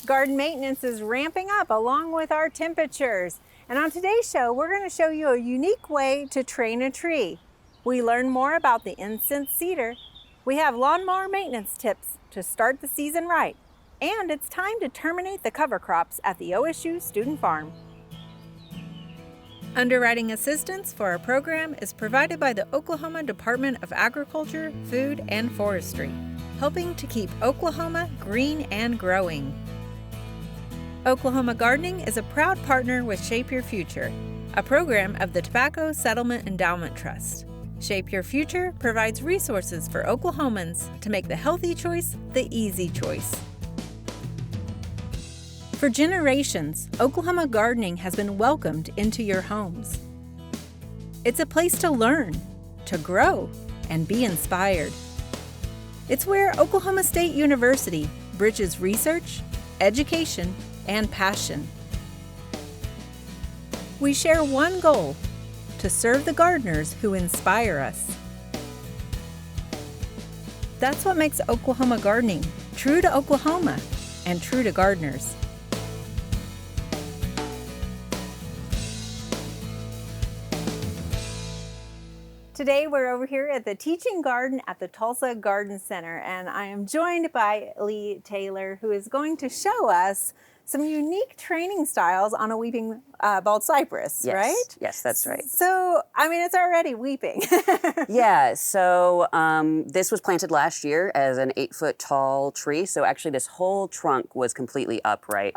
Garden maintenance is ramping up along with our temperatures. And on today's show, we're going to show you a unique way to train a tree. We learn more about the incense cedar. We have lawnmower maintenance tips to start the season right. And it's time to terminate the cover crops at the OSU Student Farm. Underwriting assistance for our program is provided by the Oklahoma Department of Agriculture, Food, and Forestry, helping to keep Oklahoma green and growing. Oklahoma Gardening is a proud partner with Shape Your Future, a program of the Tobacco Settlement Endowment Trust. Shape Your Future provides resources for Oklahomans to make the healthy choice the easy choice. For generations, Oklahoma Gardening has been welcomed into your homes. It's a place to learn, to grow, and be inspired. It's where Oklahoma State University bridges research, education, and passion. We share one goal: to serve the gardeners who inspire us. That's what makes Oklahoma Gardening true to Oklahoma and true to gardeners. Today we're over here at the Teaching Garden at the Tulsa Garden Center, and I am joined by Lee Taylor, who is going to show us some unique training styles on a weeping bald cypress, Yes. right? Yes, that's right. So, I mean, it's already weeping. Yeah, so this was planted last year as an 8-foot tall tree. So actually this whole trunk was completely upright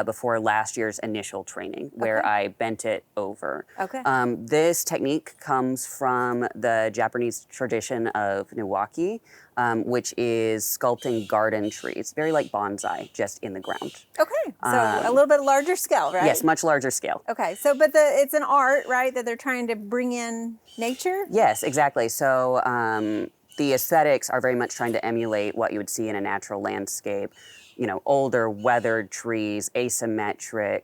before last year's initial training, where I bent it over. Okay. This technique comes from the Japanese tradition of Niwaki, which is sculpting garden trees, very like bonsai, just in the ground. Okay, so a little bit larger scale, right? Yes, much larger scale. Okay, so but it's an art, right, that they're trying to bring in nature? Yes, exactly. So the aesthetics are very much trying to emulate what you would see in a natural landscape. You know, older, weathered trees, asymmetric,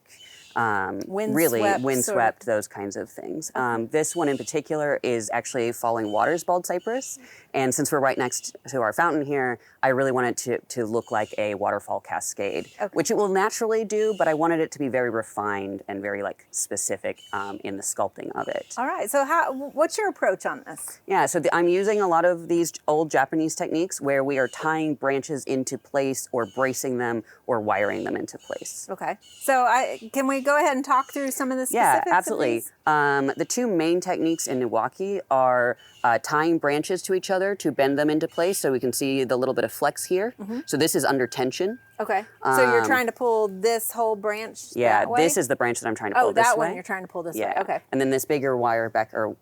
windswept, those kinds of things. This one in particular is actually Falling Waters bald cypress. And since we're right next to our fountain here, I really wanted it to look like a waterfall cascade, which it will naturally do, but I wanted it to be very refined and very like specific in the sculpting of it. All right, so what's your approach on this? Yeah, so I'm using a lot of these old Japanese techniques where we are tying branches into place or bracing them or wiring them into place. Okay, so can we go ahead and talk through some of the specifics? Yeah, absolutely. The two main techniques in Niwaki are tying branches to each other to bend them into place, so we can see the little bit of flex here. So this is under tension. Okay, so you're trying to pull this whole branch that way? This is the branch that I'm trying to pull this way. Oh, that one you're trying to pull this way, okay. And then this bigger wire back, or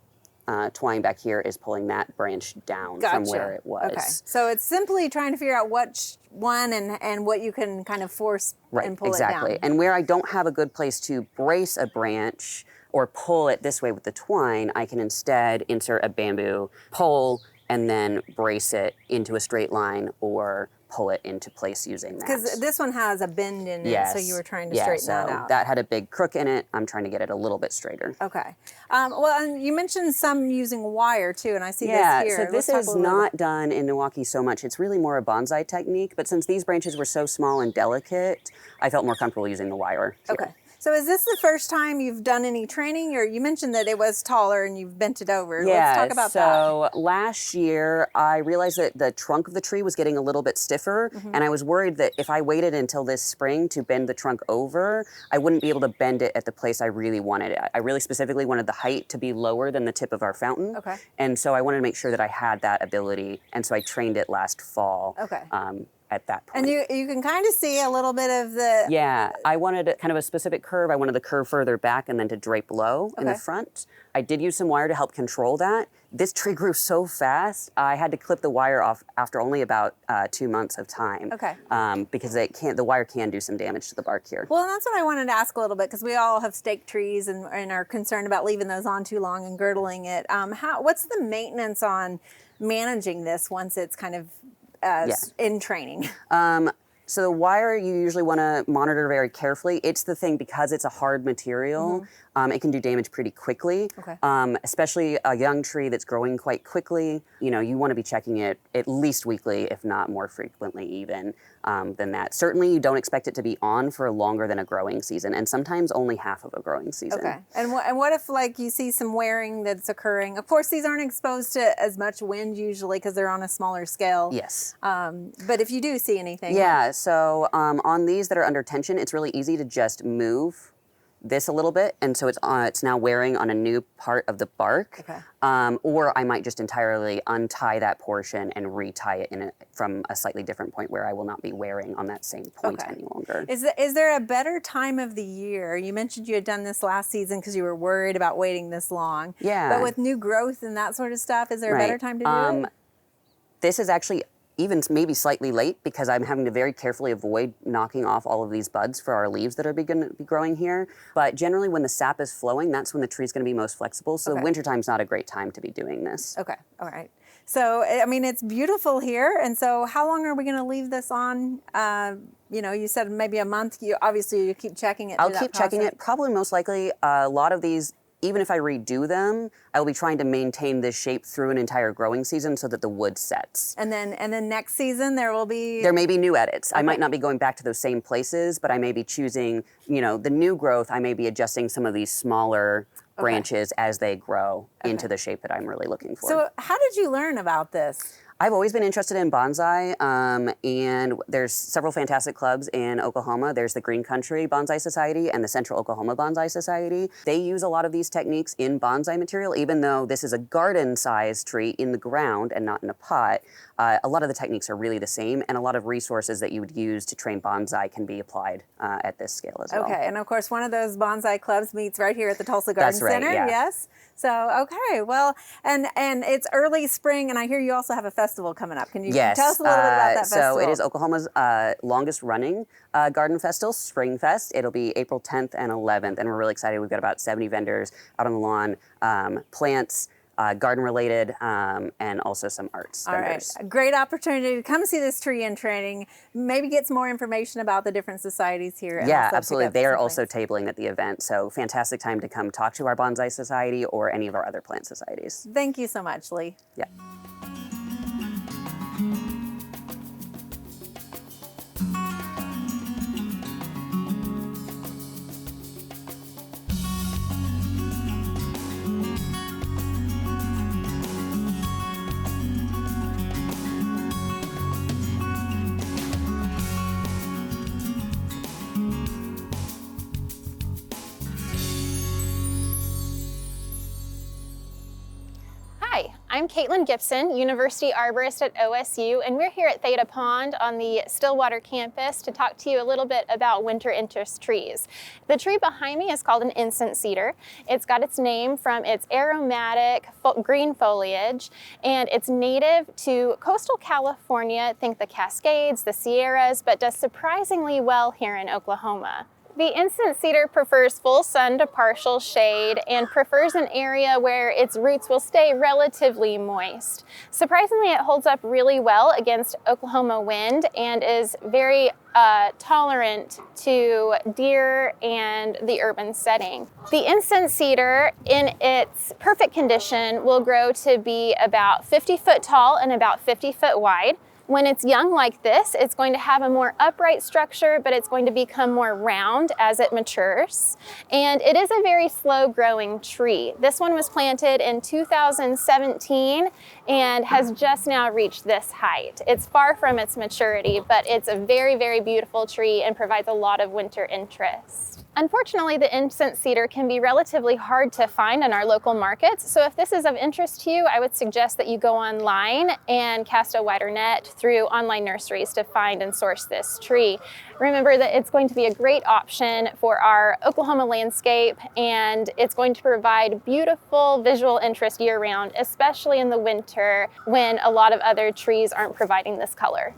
twine back here, is pulling that branch down from where it was. Okay, so it's simply trying to figure out which one and what you can kind of force and pull it down. Exactly, and where I don't have a good place to brace a branch or pull it this way with the twine, I can instead insert a bamboo pole and then brace it into a straight line or pull it into place using that. Because this one has a bend in it, so you were trying to straighten that out. That had a big crook in it. I'm trying to get it a little bit straighter. Okay. Well, and you mentioned some using wire too, and I see this here. Yeah, so this is not done in Niwaki so much. It's really more a bonsai technique, but since these branches were so small and delicate, I felt more comfortable using the wire here. Okay. So is this the first time you've done any training? Or you mentioned that it was taller and you've bent it over. Yeah, let's talk about that. So last year I realized that the trunk of the tree was getting a little bit stiffer, and I was worried that if I waited until this spring to bend the trunk over, I wouldn't be able to bend it at the place I really wanted it. I really specifically wanted the height to be lower than the tip of our fountain. Okay. And so I wanted to make sure that I had that ability, and so I trained it last fall. Okay. At that point. And you can kind of see a little bit of the... Yeah, I wanted kind of a specific curve. I wanted the curve further back and then to drape low in the front. I did use some wire to help control that. This tree grew so fast, I had to clip the wire off after only about 2 months of time. Okay. Because the wire can do some damage to the bark here. Well, and that's what I wanted to ask a little bit, because we all have stake trees and are concerned about leaving those on too long and girdling it. What's the maintenance on managing this once it's kind of in training? So the wire you usually want to monitor very carefully. It's the thing, because it's a hard material, it can do damage pretty quickly. Okay. Especially a young tree that's growing quite quickly. You know, you want to be checking it at least weekly, if not more frequently even than that. Certainly you don't expect it to be on for longer than a growing season, and sometimes only half of a growing season. Okay. And what if like you see some wearing that's occurring? Of course, these aren't exposed to as much wind usually because they're on a smaller scale. Yes. But if you do see anything. Yeah, so on these that are under tension, it's really easy to just move this a little bit, and so it's now wearing on a new part of the bark. Okay. Or I might just entirely untie that portion and retie it from a slightly different point where I will not be wearing on that same point any longer. Is there a better time of the year? You mentioned you had done this last season because you were worried about waiting this long. Yeah. But with new growth and that sort of stuff, is there a better time to do it? This is actually even maybe slightly late because I'm having to very carefully avoid knocking off all of these buds for our leaves that are going to be growing here. But generally when the sap is flowing, that's when the tree's going to be most flexible. So wintertime's not a great time to be doing this. Okay, all right. So, I mean, it's beautiful here. And so how long are we going to leave this on? You know, you said maybe a month. Obviously, you keep checking it. I'll keep checking it. Probably most likely a lot of these, even if I redo them, I will be trying to maintain this shape through an entire growing season so that the wood sets. And then next season there may be new edits. I might not be going back to those same places, but I may be choosing, you know, the new growth. I may be adjusting some of these smaller branches as they grow into the shape that I'm really looking for. So how did you learn about this? I've always been interested in bonsai, and there's several fantastic clubs in Oklahoma. There's the Green Country Bonsai Society and the Central Oklahoma Bonsai Society. They use a lot of these techniques in bonsai material, even though this is a garden-sized tree in the ground and not in a pot. A lot of the techniques are really the same, and a lot of resources that you would use to train bonsai can be applied at this scale as well. Okay, and of course one of those bonsai clubs meets right here at the Tulsa Garden Center. Yeah. Yes. So, okay, well, and it's early spring, and I hear you also have a festival coming up. Can you tell us a little bit about that festival? So it is Oklahoma's longest running garden festival, Spring Fest. It'll be April 10th and 11th, and we're really excited. We've got about 70 vendors out on the lawn, plants, garden-related, and also some arts vendors. All right, a great opportunity to come see this tree in training, maybe get some more information about the different societies here. And yeah, absolutely. They are also tabling at the event, so fantastic time to come talk to our bonsai society or any of our other plant societies. Thank you so much, Lee. Yeah. Hi, I'm Caitlin Gibson, University Arborist at OSU, and we're here at Theta Pond on the Stillwater campus to talk to you a little bit about winter interest trees. The tree behind me is called an incense cedar. It's got its name from its aromatic green foliage, and it's native to coastal California. Think the Cascades, the Sierras, but does surprisingly well here in Oklahoma. The incense cedar prefers full sun to partial shade and prefers an area where its roots will stay relatively moist. Surprisingly, it holds up really well against Oklahoma wind and is very tolerant to deer and the urban setting. The incense cedar, in its perfect condition, will grow to be about 50 foot tall and about 50 foot wide. When it's young like this, it's going to have a more upright structure, but it's going to become more round as it matures. And it is a very slow growing tree. This one was planted in 2017 and has just now reached this height. It's far from its maturity, but it's a very, very beautiful tree and provides a lot of winter interest. Unfortunately, the incense cedar can be relatively hard to find in our local markets. So if this is of interest to you, I would suggest that you go online and cast a wider net through online nurseries to find and source this tree. Remember that it's going to be a great option for our Oklahoma landscape, and it's going to provide beautiful visual interest year-round, especially in the winter when a lot of other trees aren't providing this color.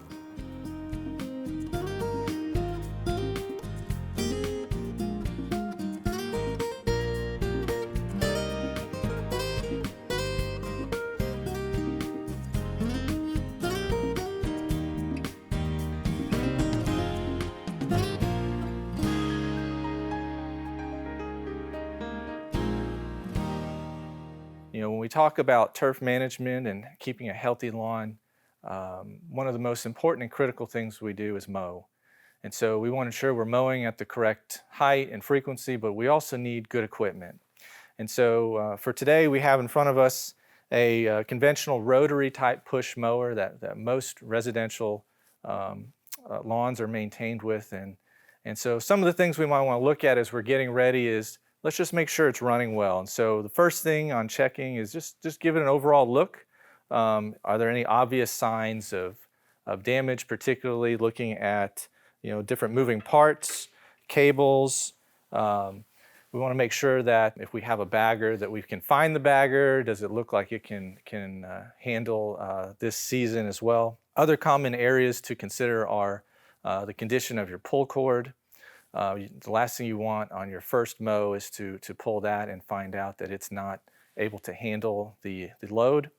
when we talk about turf management and keeping a healthy lawn, one of the most important and critical things we do is mow. And so we want to ensure we're mowing at the correct height and frequency, but we also need good equipment. And so for today, we have in front of us a conventional rotary type push mower that most residential lawns are maintained with. And so some of the things we might want to look at as we're getting ready is, let's just make sure it's running well. And so the first thing on checking is just give it an overall look. Are there any obvious signs of damage, particularly looking at different moving parts, cables. We want to make sure that if we have a bagger that we can find the bagger. Does it look like it can handle this season as well? Other common areas to consider are the condition of your pull cord. The last thing you want on your first mow is to pull that and find out that it's not able to handle the load.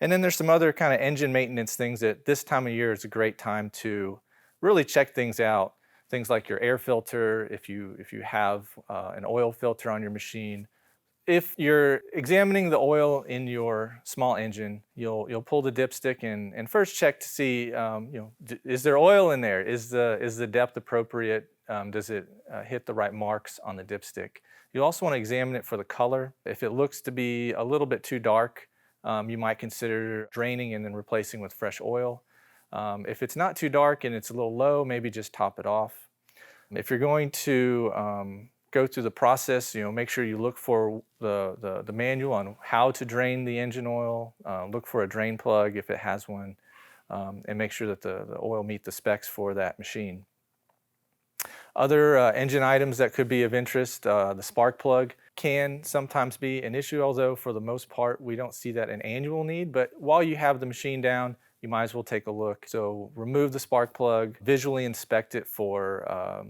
And then there's some other kind of engine maintenance things that this time of year is a great time to really check things out. Things like your air filter, if you have an oil filter on your machine. If you're examining the oil in your small engine, you'll pull the dipstick and first check to see, is there oil in there? Is the depth appropriate? Does it hit the right marks on the dipstick? You also want to examine it for the color. If it looks to be a little bit too dark, you might consider draining and then replacing with fresh oil. If it's not too dark and it's a little low, maybe just top it off. If you're going to go through the process, make sure you look for the manual on how to drain the engine oil. Look for a drain plug if it has one, and make sure that the oil meet the specs for that machine. Other engine items that could be of interest, the spark plug can sometimes be an issue, although for the most part we don't see that an annual need. But while you have the machine down, you might as well take a look. So remove the spark plug, visually inspect it for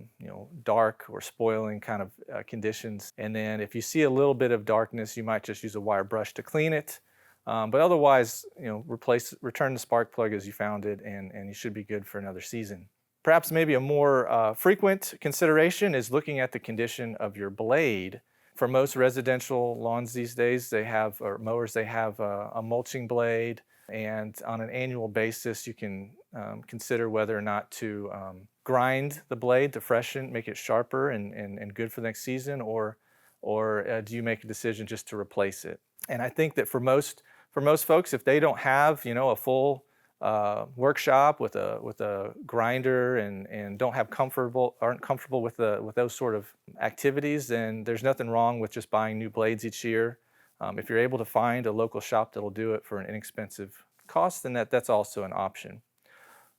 dark or spoiling kind of conditions. And then if you see a little bit of darkness, you might just use a wire brush to clean it. But otherwise, return the spark plug as you found it, and you should be good for another season. Perhaps maybe a more frequent consideration is looking at the condition of your blade. For most residential lawns these days, mowers, they have a mulching blade. And on an annual basis, you can consider whether or not to grind the blade to freshen, make it sharper and good for the next season, or do you make a decision just to replace it? And I think that for most folks, if they don't have a full workshop with a grinder and aren't comfortable with those sort of activities, then there's nothing wrong with just buying new blades each year. If you're able to find a local shop that'll do it for an inexpensive cost, then that's also an option.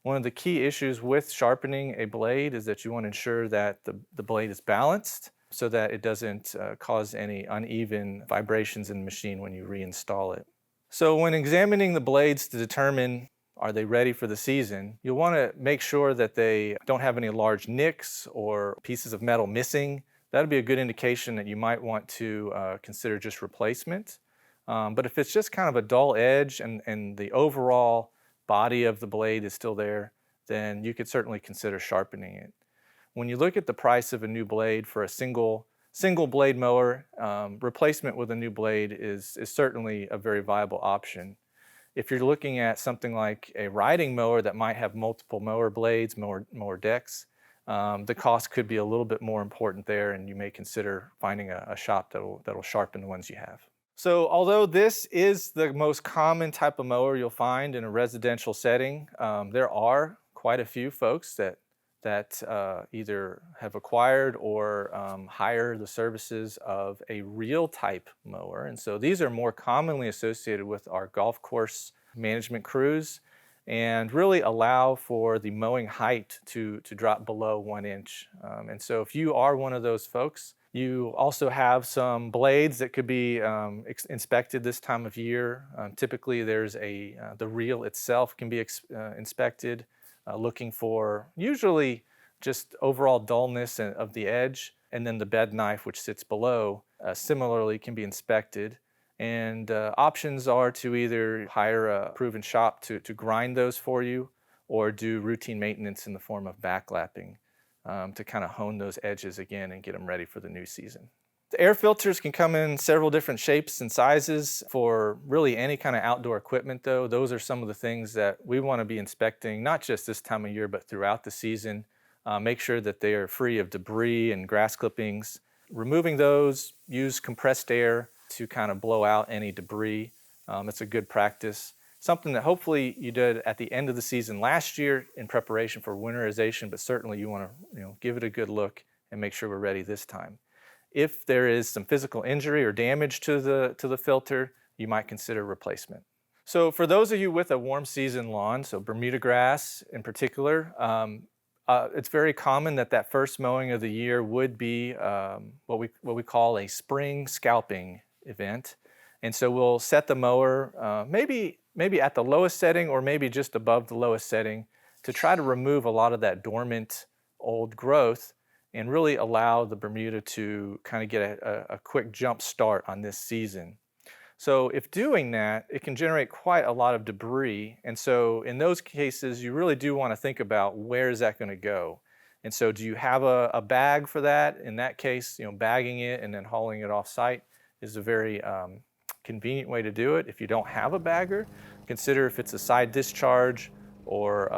One of the key issues with sharpening a blade is that you want to ensure that the blade is balanced so that it doesn't cause any uneven vibrations in the machine when you reinstall it. So when examining the blades to determine are they ready for the season, you'll want to make sure that they don't have any large nicks or pieces of metal missing. That'd be a good indication that you might want to consider just replacement. But if it's just kind of a dull edge and the overall body of the blade is still there, then you could certainly consider sharpening it. When you look at the price of a new blade for a single blade mower, replacement with a new blade is certainly a very viable option. If you're looking at something like a riding mower that might have multiple mower blades, mower decks, the cost could be a little bit more important there, and you may consider finding a shop that'll sharpen the ones you have. So although this is the most common type of mower you'll find in a residential setting, there are quite a few folks that either have acquired or hire the services of a reel type mower. And so these are more commonly associated with our golf course management crews and really allow for the mowing height to drop below 1 inch. And so if you are one of those folks, you also have some blades that could be inspected this time of year. Typically there's the reel itself can be inspected, looking for usually just overall dullness of the edge, and then the bed knife which sits below similarly can be inspected. And options are to either hire a proven shop to grind those for you, or do routine maintenance in the form of backlapping to kind of hone those edges again and get them ready for the new season. The air filters can come in several different shapes and sizes for really any kind of outdoor equipment though. Those are some of the things that we want to be inspecting, not just this time of year, but throughout the season. Make sure that they are free of debris and grass clippings. Removing those, use compressed air to kind of blow out any debris. It's a good practice. Something that hopefully you did at the end of the season last year in preparation for winterization, but certainly you want to give it a good look and make sure we're ready this time. If there is some physical injury or damage to the filter, you might consider replacement. So for those of you with a warm season lawn, so Bermuda grass in particular, it's very common that first mowing of the year would be what we call a spring scalping event. And so we'll set the mower maybe at the lowest setting or maybe just above the lowest setting to try to remove a lot of that dormant old growth and really allow the Bermuda to kind of get a quick jump start on this season. So if doing that, it can generate quite a lot of debris. And so in those cases, you really do want to think about where is that going to go? And so do you have a bag for that? In that case, bagging it and then hauling it off site is a very convenient way to do it. If you don't have a bagger, consider if it's a side discharge or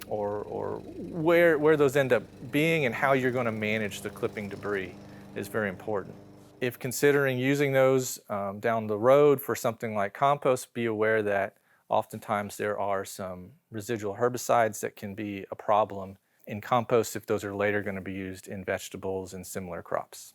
where those end up being and how you're going to manage the clipping debris is very important. If considering using those down the road for something like compost, be aware that oftentimes there are some residual herbicides that can be a problem in compost if those are later going to be used in vegetables and similar crops.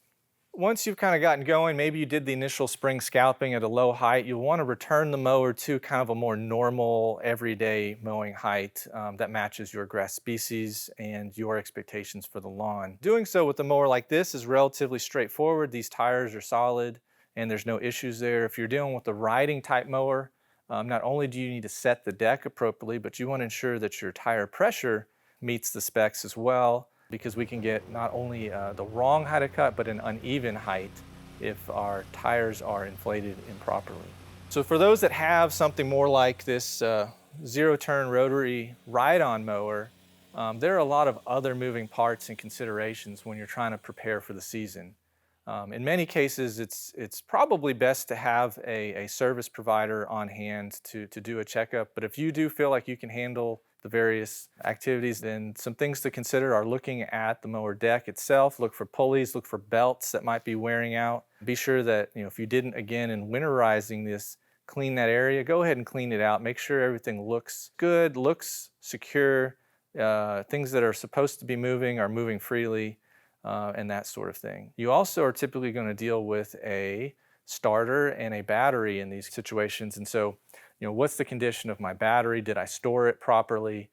Once you've kind of gotten going, maybe you did the initial spring scalping at a low height, you'll want to return the mower to kind of a more normal, everyday mowing height that matches your grass species and your expectations for the lawn. Doing so with a mower like this is relatively straightforward. These tires are solid and there's no issues there. If you're dealing with a riding type mower, not only do you need to set the deck appropriately, but you want to ensure that your tire pressure meets the specs as well, because we can get not only the wrong height of cut, but an uneven height if our tires are inflated improperly. So for those that have something more like this zero-turn rotary ride-on mower, there are a lot of other moving parts and considerations when you're trying to prepare for the season. In many cases, it's probably best to have a service provider on hand to do a checkup, but if you do feel like you can handle the various activities, then some things to consider are looking at the mower deck itself. Look for pulleys, look for belts that might be wearing out. Be sure that if you didn't, again, in winterizing this, clean that area, go ahead and clean it out. Make sure everything looks good, looks secure. Things that are supposed to be moving are moving freely, and that sort of thing. You also are typically going to deal with a starter and a battery in these situations, and so what's the condition of my battery? Did I store it properly?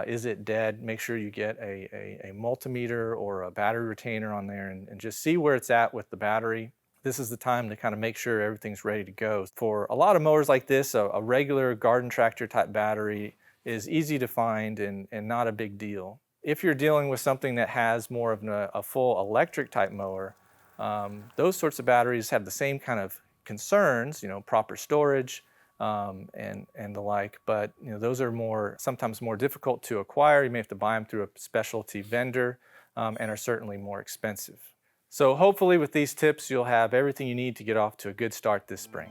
Is it dead? Make sure you get a multimeter or a battery retainer on there and just see where it's at with the battery. This is the time to kind of make sure everything's ready to go. For a lot of mowers like this, a regular garden tractor type battery is easy to find and not a big deal. If you're dealing with something that has more of a full electric type mower, those sorts of batteries have the same kind of concerns, proper storage, and the like, but those are sometimes more difficult to acquire. You may have to buy them through a specialty vendor and are certainly more expensive. So hopefully with these tips you'll have everything you need to get off to a good start this spring.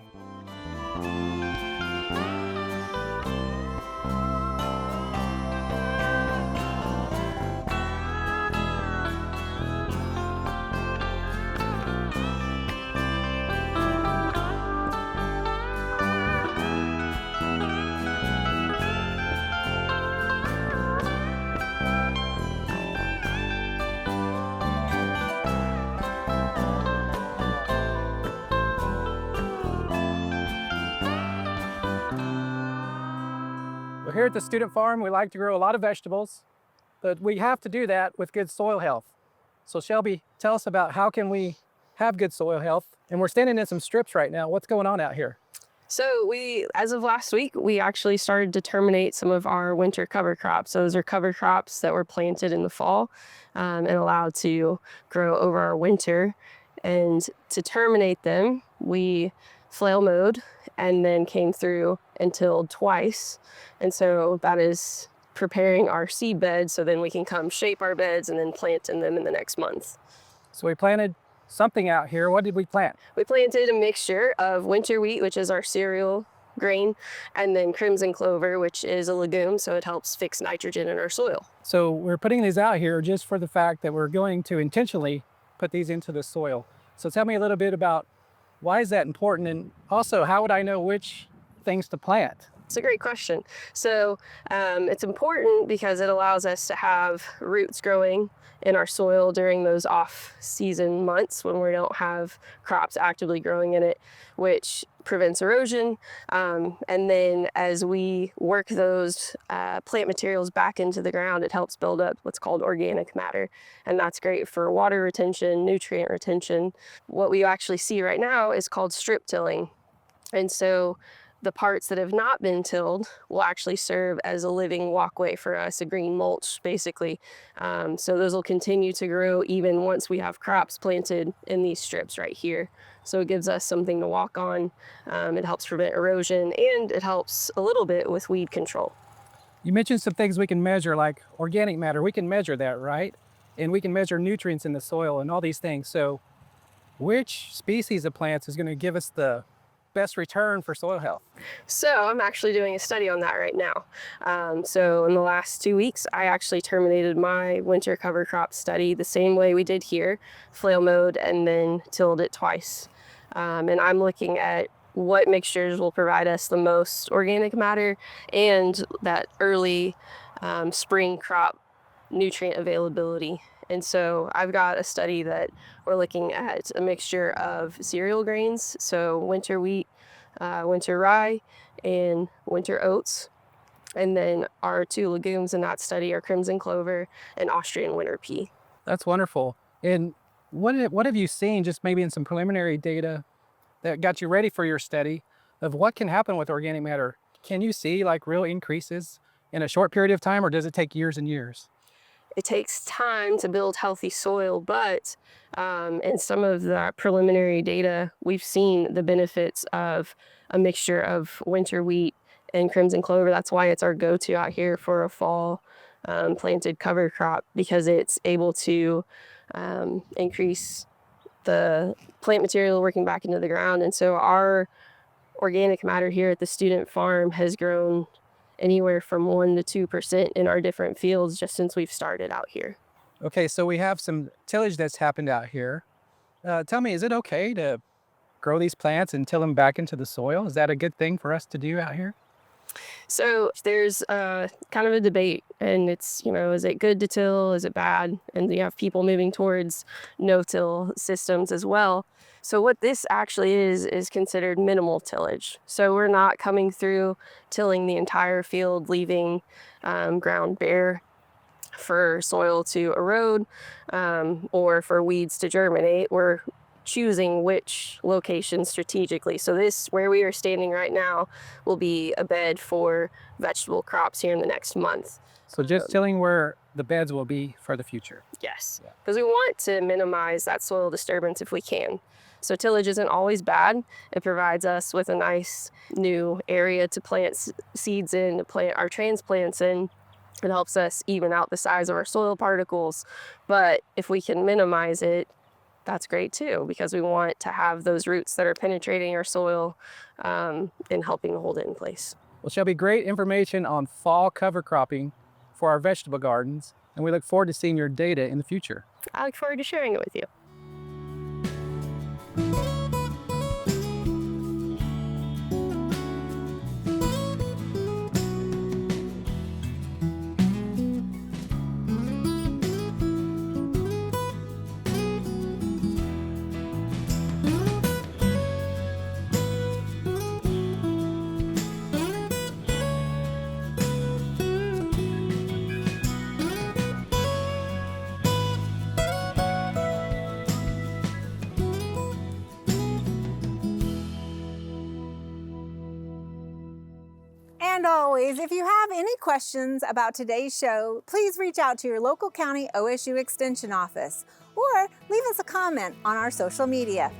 Well, here at the student farm, we like to grow a lot of vegetables, but we have to do that with good soil health. So Shelby, tell us about how can we have good soil health? And we're standing in some strips right now. What's going on out here? So as of last week, we actually started to terminate some of our winter cover crops. Those are cover crops that were planted in the fall and allowed to grow over our winter. And to terminate them, we flail mowed and then came through and tilled twice. And so that is preparing our seed beds so then we can come shape our beds and then plant in them in the next month. So we planted something out here. What did we plant? We planted a mixture of winter wheat, which is our cereal grain, and then crimson clover, which is a legume, so it helps fix nitrogen in our soil. So we're putting these out here just for the fact that we're going to intentionally put these into the soil. So tell me a little bit about why is that important, and also how would I know which things to plant? It's a great question. So it's important because it allows us to have roots growing in our soil during those off-season months when we don't have crops actively growing in it, which prevents erosion. And then as we work those plant materials back into the ground, it helps build up what's called organic matter. And that's great for water retention, nutrient retention. What we actually see right now is called strip tilling. And so the parts that have not been tilled will actually serve as a living walkway for us, a green mulch, basically. So those will continue to grow even once we have crops planted in these strips right here. So it gives us something to walk on. It helps prevent erosion, and it helps a little bit with weed control. You mentioned some things we can measure, like organic matter. We can measure that, right? And we can measure nutrients in the soil and all these things. So which species of plants is going to give us the best return for soil health? So I'm actually doing a study on that right now. So in the last 2 weeks, I actually terminated my winter cover crop study the same way we did here, flail mowed and then tilled it twice. And I'm looking at what mixtures will provide us the most organic matter and that early spring crop nutrient availability. And so I've got a study that we're looking at a mixture of cereal grains, so winter wheat, winter rye, and winter oats. And then our 2 legumes in that study are crimson clover and Austrian winter pea. That's wonderful. And what have you seen, just maybe in some preliminary data that got you ready for your study, of what can happen with organic matter? Can you see like real increases in a short period of time, or does it take years and years? It takes time to build healthy soil, but in some of the preliminary data, we've seen the benefits of a mixture of winter wheat and crimson clover. That's why it's our go-to out here for a fall planted cover crop, because it's able to increase the plant material working back into the ground. And so our organic matter here at the student farm has grown anywhere from 1% to 2% in our different fields just since we've started out here. Okay, so we have some tillage that's happened out here. Tell me, is it okay to grow these plants and till them back into the soil? Is that a good thing for us to do out here? So there's kind of a debate, and it's, is it good to till? Is it bad? And you have people moving towards no-till systems as well. So what this actually is considered minimal tillage. So we're not coming through tilling the entire field, leaving ground bare for soil to erode or for weeds to germinate. We're choosing which location strategically. So this, where we are standing right now, will be a bed for vegetable crops here in the next month. So just tilling where the beds will be for the future. Yes, because we want to minimize that soil disturbance if we can. So tillage isn't always bad. It provides us with a nice new area to plant seeds in, to plant our transplants in. It helps us even out the size of our soil particles. But if we can minimize it, that's great too, because we want to have those roots that are penetrating our soil and helping to hold it in place. Well, Shelby, great information on fall cover cropping for our vegetable gardens, and we look forward to seeing your data in the future. I look forward to sharing it with you. And always, if you have any questions about today's show, please reach out to your local county OSU Extension office or leave us a comment on our social media.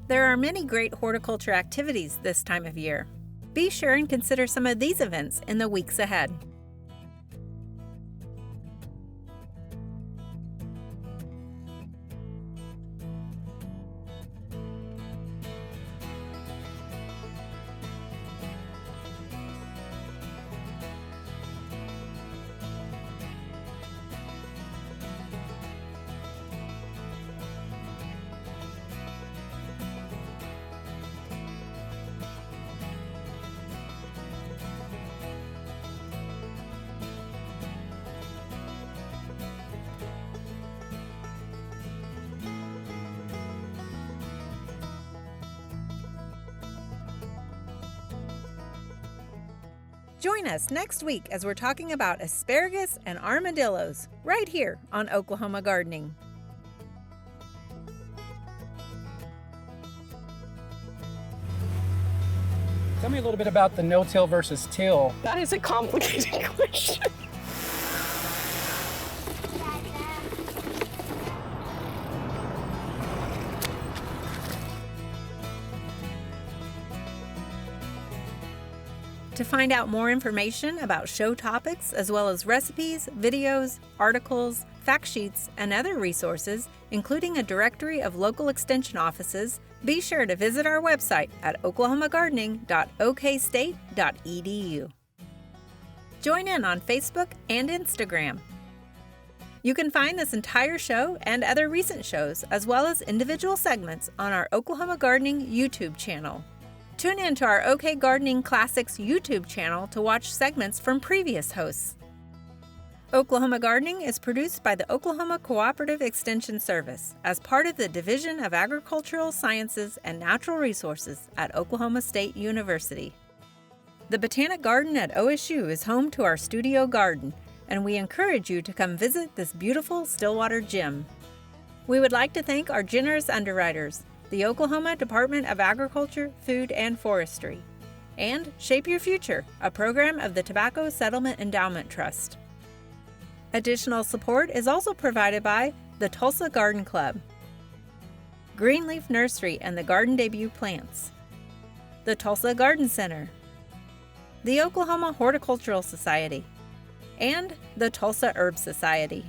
There are many great horticulture activities this time of year. Be sure and consider some of these events in the weeks ahead. Join us next week as we're talking about asparagus and armadillos right here on Oklahoma Gardening. Tell me a little bit about the no-till versus till. That is a complicated question. To find out more information about show topics, as well as recipes, videos, articles, fact sheets, and other resources, including a directory of local extension offices, be sure to visit our website at oklahomagardening.okstate.edu. Join in on Facebook and Instagram. You can find this entire show and other recent shows, as well as individual segments, on our Oklahoma Gardening YouTube channel. Tune in to our OK Gardening Classics YouTube channel to watch segments from previous hosts. Oklahoma Gardening is produced by the Oklahoma Cooperative Extension Service as part of the Division of Agricultural Sciences and Natural Resources at Oklahoma State University. The Botanic Garden at OSU is home to our studio garden, and we encourage you to come visit this beautiful Stillwater gem. We would like to thank our generous underwriters, the Oklahoma Department of Agriculture, Food, and Forestry, and Shape Your Future, a program of the Tobacco Settlement Endowment Trust. Additional support is also provided by the Tulsa Garden Club, Greenleaf Nursery and the Garden Debut Plants, the Tulsa Garden Center, the Oklahoma Horticultural Society, and the Tulsa Herb Society.